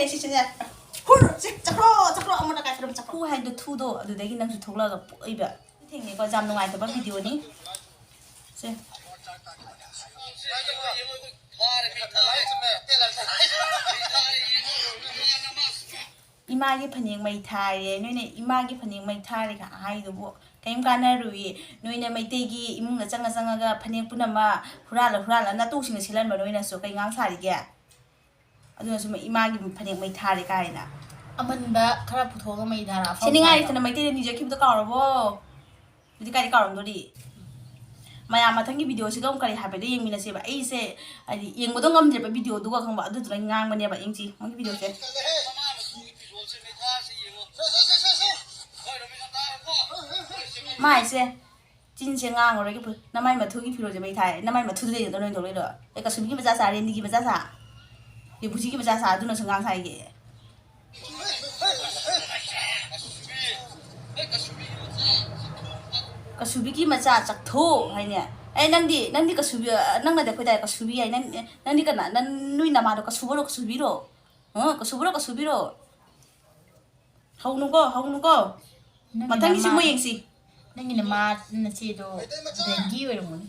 ꯐꯅꯦꯛ ꯁꯤꯁꯤꯅꯦ ꯍꯨꯔ ꯆꯈ꯭ꯔꯣ ꯑꯃꯅ ꯀꯥꯏ ꯐꯤꯂꯝ ꯆꯈ꯭ꯔꯣ ꯍꯥꯏꯗꯣ ꯊꯨꯗꯣ ꯑꯗꯨꯗꯒꯤ ꯅꯪꯁꯨ ꯊꯣꯛꯂꯛꯑꯒ ꯄꯣꯛꯏꯕ ꯊꯦꯡꯅꯩꯀꯣ ꯌꯥꯝ ꯅꯨꯡꯉꯥꯏꯇꯕ ꯚꯤꯗꯤꯑꯣꯅꯤ ꯁꯦ 이마기 फनेक मई थारे नोइने इमागी फनेक मई थारे का हाइदुबो कयम कानरुई नोइने मैतेगी इमुंग चंगा चंगागा फनेक पुनमा हुराला नातुसिंग सिलन बरोइना सो कय ngang सारिगे अदुना सो इमागी फनेक मई थारे काइना अमनबा खरा पुथोगा मई धारा सेनिंगाई तना मैते निजे खिबदो कावरबो बिदि काई कावरमदोरी माया मथंगी वीडियो से गम करी हाबे दे यंगमिना सेबा एसे आदि यंगबदो ngमद्रेबा वीडियो दुगा खंबा अदुदुना ngang इंची मंगी वीडियो से माइसे चिनसे ngang रो नमाई मथुगी फिरोजे मै थाय नमाई मथु दे दो नोइ दोले ए कसुबी मजा सा रेंदी की मजा सा ये बुजी की मजा सा दुना संगांग साइगे कसुबी की मजा चखथो हाइने ए नंदी कसुबी नंगना दे खोदा कसुबी हाइ नंदी कना नन नुइ नमादो कसुबीरो कसुबीरो हाउनुको मथंगी सि मोय यंगसी नंगी नमा नचेदो देंगी ओरमुनी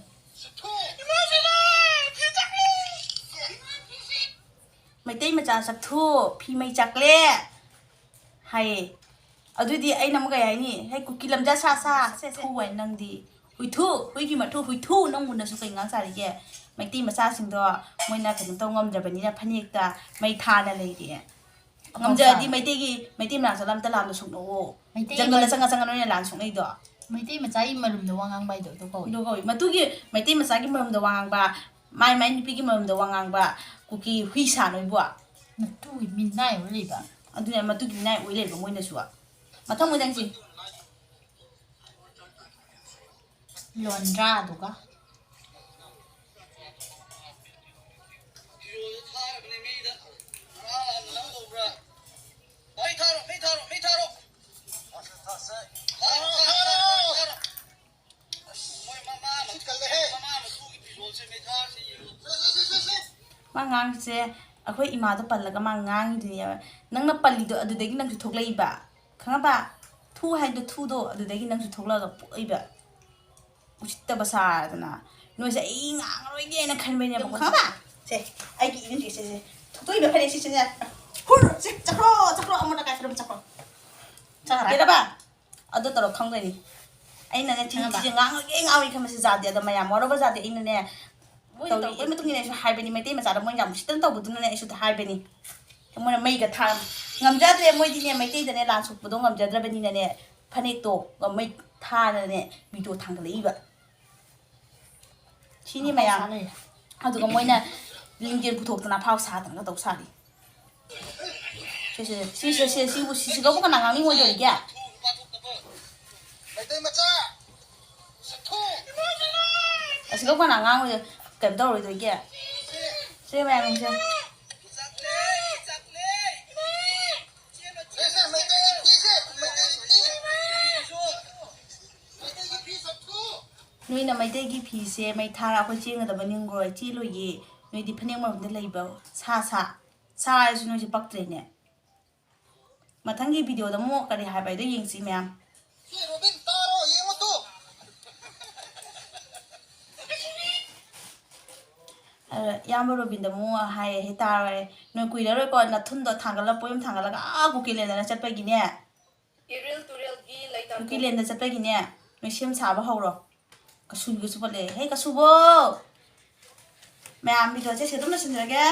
मैतै मचा चखथो फी मै चकले हाय अदुदी आई नम गय हाइनी हे कुकी लमजा सा से हुइ नंदी हुइगी मथु हुइथु नंगुना सु कैंगा सारिगे मैतै मचा सिंदो मोइना कन तो ngमद्रबनिना फनेकता मै थाना लेदि ngमजदी मैतै मा सलाम त लाम सुनो जंगल संगा नोइना लान सुनैदो मैतै मचाई मरुमदो वांगांग बाइदो तो कौ मतुगी मैतै मचागी मरुमदो वांगांगबा माई नुपीगी मरुमदो वांगांगबा कुकी हुइ सा नोइबो नतुगी मिनाय ओलेबा अदुना मतुगी मिनाय ओलेबा मोइना सुआ मथंग मोदंगसी लोंड्रा दुगा mangang अखोई इमादो पल्लगा mangang दुनिया नंगना पल्लिदो अदुदगी नंगसु थोकलैबा खंगबा थु हाइदो थुदो अदुदगी नंगसु थोकलगा पोइबा उचित बसादना नोइसे ई ngang ना खनबैने खंगबा से आइगी इनजि से थोइबा फरे से हुर चखरो अमना काय फिल्म चखरो चखरा केबा अदो तरो खंगैनी अइना ने चिंजि ngang खमसे जादे अद मया मरोबा जादे इना ने तौई मतुंगिने सु हाइबनी मैतै मचादा मोइ याम सितन तौबुदुने एसु हाइबनी मोना मैगा था ngमजाद्रे मोइदिने मैतैदने लान सुपदो ngमजाद्रबनिने ने फनेक्तो मै थाने वीडियो थांगलैबा सिनि मया अदुगा मोइना लिंगेर पुथोक्तना फाव सादना तौ सारी सिगो कना ngang नि मोइदोरिगे मैतै मचा सथो सिगो कना ngang मोइ कैम तौरोइदोरिगे से मया नोंसे नोइना मैतैगी फीसे मै थारा अखोइ चेंगदब निंग्रोय चेलोये नोइदि फनेक मरमदे लैबा सा सु नोइसे पक्त्रेने मथंगी वीडियो द मो करी हाइबाइदो यंगसी मैम याम रोबिन मो हाय हे तारे नो कुइररो को नथुन दो थांगला पोयम थांगला आ कुकिलेन ना चटपगिने कुकिलेन द चटपगिने नो सेम साबा हौरो कसुबो सुपले हे कसुबो मैम वीडियो से सेदम नसिनरगे